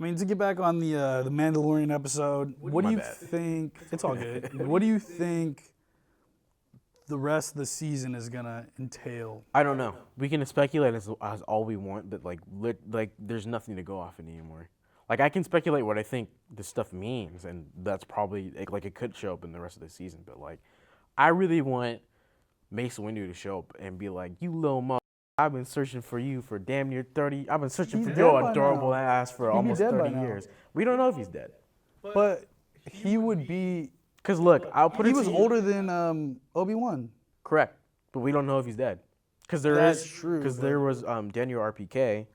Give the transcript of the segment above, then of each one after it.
I mean, to get back on the Mandalorian episode, what do you think? It's all good. What do you think the rest of the season is gonna entail? I don't know. We can speculate as all we want, but like there's nothing to go off of anymore. Like I can speculate what I think this stuff means, and that's probably like it could show up in the rest of the season. But like, I really want Mace Windu to show up and be like, "You little mother, I've been searching for you for damn near 30. I've been searching for your adorable ass for almost 30 years." We don't know if he's dead. But he would be. Cause look, I'll put it. He was older than Obi-Wan. Correct, but we don't know if he's dead. Cause That's true. Cause there was Daniel RPK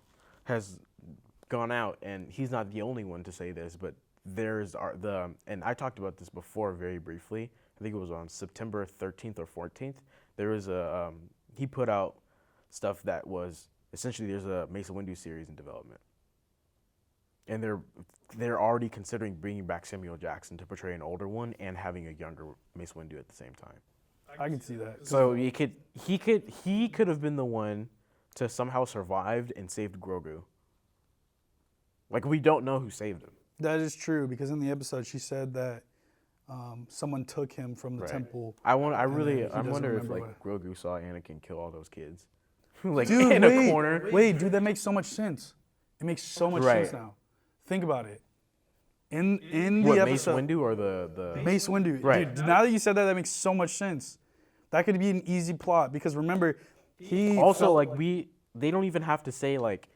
has gone out, and he's not the only one to say this, but there's and I talked about this before very briefly. I think it was on September 13th or 14th. There was he put out stuff that was essentially there's a Mace Windu series in development, and they're already considering bringing back Samuel Jackson to portray an older one and having a younger Mace Windu at the same time. I can see that. So he could have been the one to somehow survived and saved Grogu. Like we don't know who saved him. That is true because in the episode she said that someone took him from the temple. I wonder if like Grogu saw Anakin kill all those kids, like dude, in a corner. Wait, dude, that makes so much sense. It makes so much sense now. Think about it. In the episode, Mace Windu or the Mace Windu. Right. Dude, now that you said that, that makes so much sense. That could be an easy plot because remember, he also they don't even have to say like,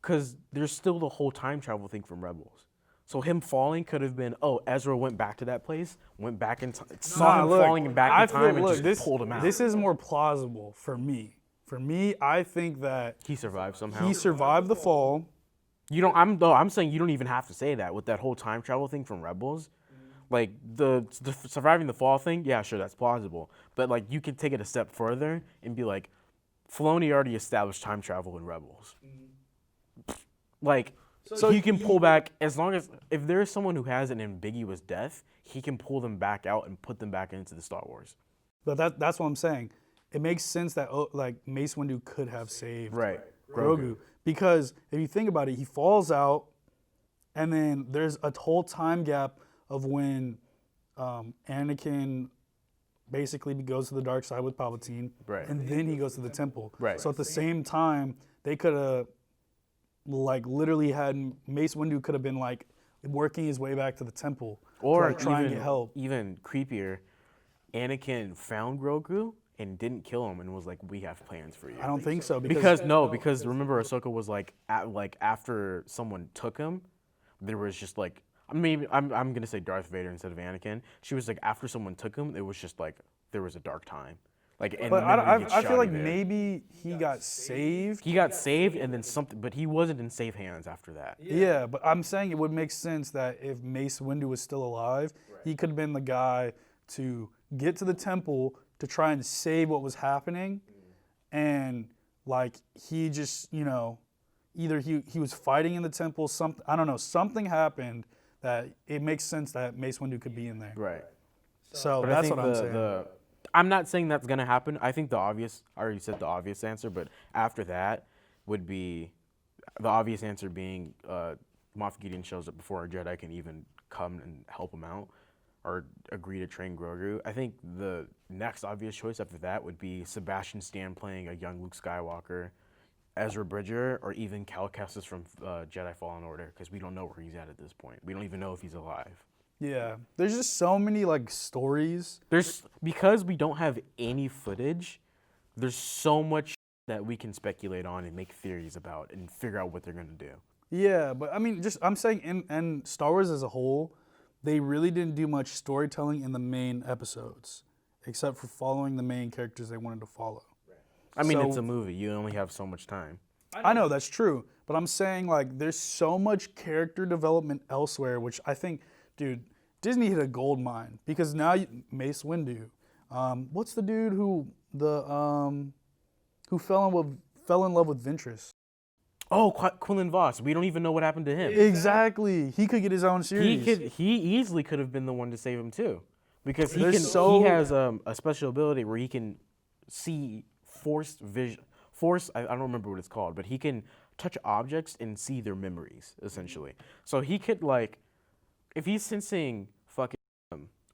because there's still the whole time travel thing from Rebels. So him falling could have been, Ezra went back to that place, went back in time, saw him falling and back in time, and just pulled him out. This is more plausible for me. For me, I think that he survived somehow. He survived the fall. I'm saying you don't even have to say that with that whole time travel thing from Rebels. Like the surviving the fall thing, yeah, sure, that's plausible. But like you could take it a step further and be like, Filoni already established time travel in Rebels. Like, so he can pull back as long as if there is someone who has an ambiguous death, he can pull them back out and put them back into the Star Wars. But that's what I'm saying. It makes sense that like Mace Windu could have saved Grogu. Because if you think about it, he falls out, and then there's a whole time gap of when Anakin basically goes to the dark side with Palpatine, and then he goes to the temple. So at the same time, they could have like literally had Mace Windu could have been like working his way back to the temple or trying to get help. Even creepier, Anakin found Grogu and didn't kill him and was like, "We have plans for you." I don't think so because remember Ahsoka was like after someone took him, there was just like I'm gonna say Darth Vader instead of Anakin. She was like after someone took him, it was just like there was a dark time. Like, and but I feel like maybe he got saved. He got saved, and then something, but he wasn't in safe hands after that. Yeah, but I'm saying it would make sense that if Mace Windu was still alive, he could have been the guy to get to the temple to try and save what was happening, and like he just either he was fighting in the temple, something happened that it makes sense that Mace Windu could be in there. Right. So that's what I'm saying. I'm not saying that's gonna happen. I think I already said the obvious answer, but after that would be the obvious answer being Moff Gideon shows up before a Jedi can even come and help him out or agree to train Grogu. I think the next obvious choice after that would be Sebastian Stan playing a young Luke Skywalker, Ezra Bridger, or even Cal Kestis from Jedi Fallen Order, because we don't know where he's at this point. We don't even know if he's alive. Yeah, there's just so many like stories. Because we don't have any footage, there's so much that we can speculate on and make theories about and figure out what they're gonna do. Yeah, but I mean, I'm saying in Star Wars as a whole, they really didn't do much storytelling in the main episodes, except for following the main characters they wanted to follow. I mean, it's a movie. You only have so much time. I know that's true, but I'm saying like there's so much character development elsewhere, which I think. Dude, Disney hit a gold mine because now Mace Windu, what's the dude who fell in love with Ventress? Oh, Quinlan Voss. We don't even know what happened to him. Exactly. He could get his own series. He easily could have been the one to save him too, because he has a special ability where he can see force vision. I don't remember what it's called, but he can touch objects and see their memories, essentially. So he could, like, if he's sensing fucking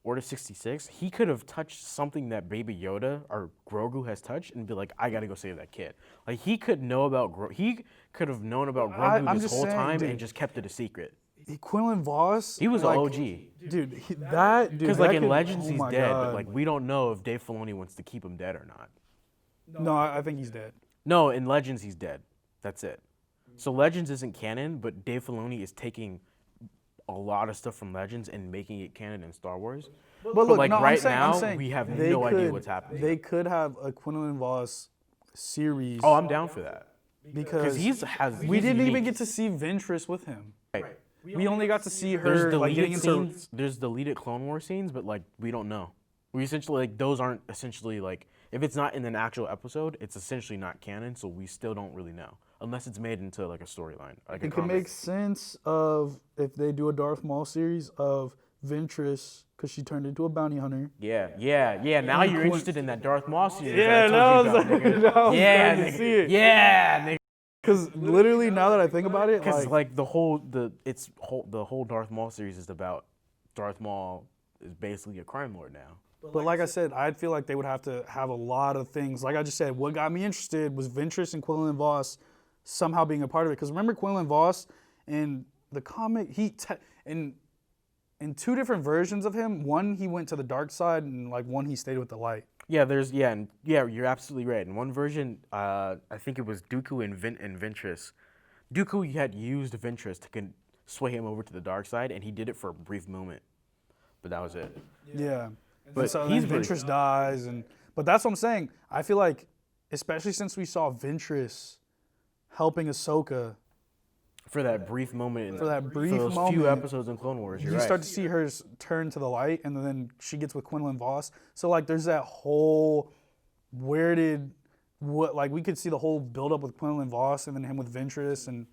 Order 66, he could have touched something that Baby Yoda or Grogu has touched and be like, I gotta go save that kid. Like, he could know about he could have known about Grogu I'm this just whole saying, time dude. and just kept it a secret. Quinlan Voss. He was like, an OG. Dude, Because, like, in Legends, oh he's my dead, God. but, like, we don't know if Dave Filoni wants to keep him dead or not. No, I think he's dead. No, in Legends, he's dead. That's it. So Legends isn't canon, but Dave Filoni is taking a lot of stuff from Legends and making it canon in Star Wars. But look, like, no, right I'm now, saying we have they no idea could- what's happening. They could have a Quinlan Voss series. Oh, I'm down for that. because Because we didn't even unique. get to see Ventress with him. Right. We only got to see her There's like getting deleted into. scenes. There's deleted Clone Wars scenes, but like we don't know. We essentially like those aren't essentially like if it's not in an actual episode, it's essentially not canon. So we still don't really know unless it's made into like a storyline. Like a It could comic. make sense of if they do a Darth Maul series of Ventress because she turned into a bounty hunter. Yeah. Now you're interested in that Darth Maul series. Yeah, that now I I told was you about, nigga. now I was Yeah, starting to nigga. see it. Yeah, nigga. Because literally, now that I think about it, Because like, like the whole Darth Maul series is about Darth Maul is basically a crime lord now. but like I said, I'd feel like they would have to have a lot of things. Like I just said, what got me interested was Ventress and Quinlan Voss somehow being a part of it. Because remember Quinlan Voss in the comic, in two different versions of him. One he went to the dark side, and like one he stayed with the light. Yeah, you're absolutely right. In one version, I think it was Dooku and Ventress. Dooku had used Ventress to sway him over to the dark side, and he did it for a brief moment, but that was it. Yeah. But And so he's then really- Ventress dies, but that's what I'm saying. I feel like, especially since we saw Ventress helping Ahsoka. For that brief moment, For that brief for those few moment, episodes in Clone Wars, you're You right. start to see her turn to the light, and then she gets with Quinlan Voss. So like, there's that whole we could see the whole build up with Quinlan Voss, and then him with Ventress, and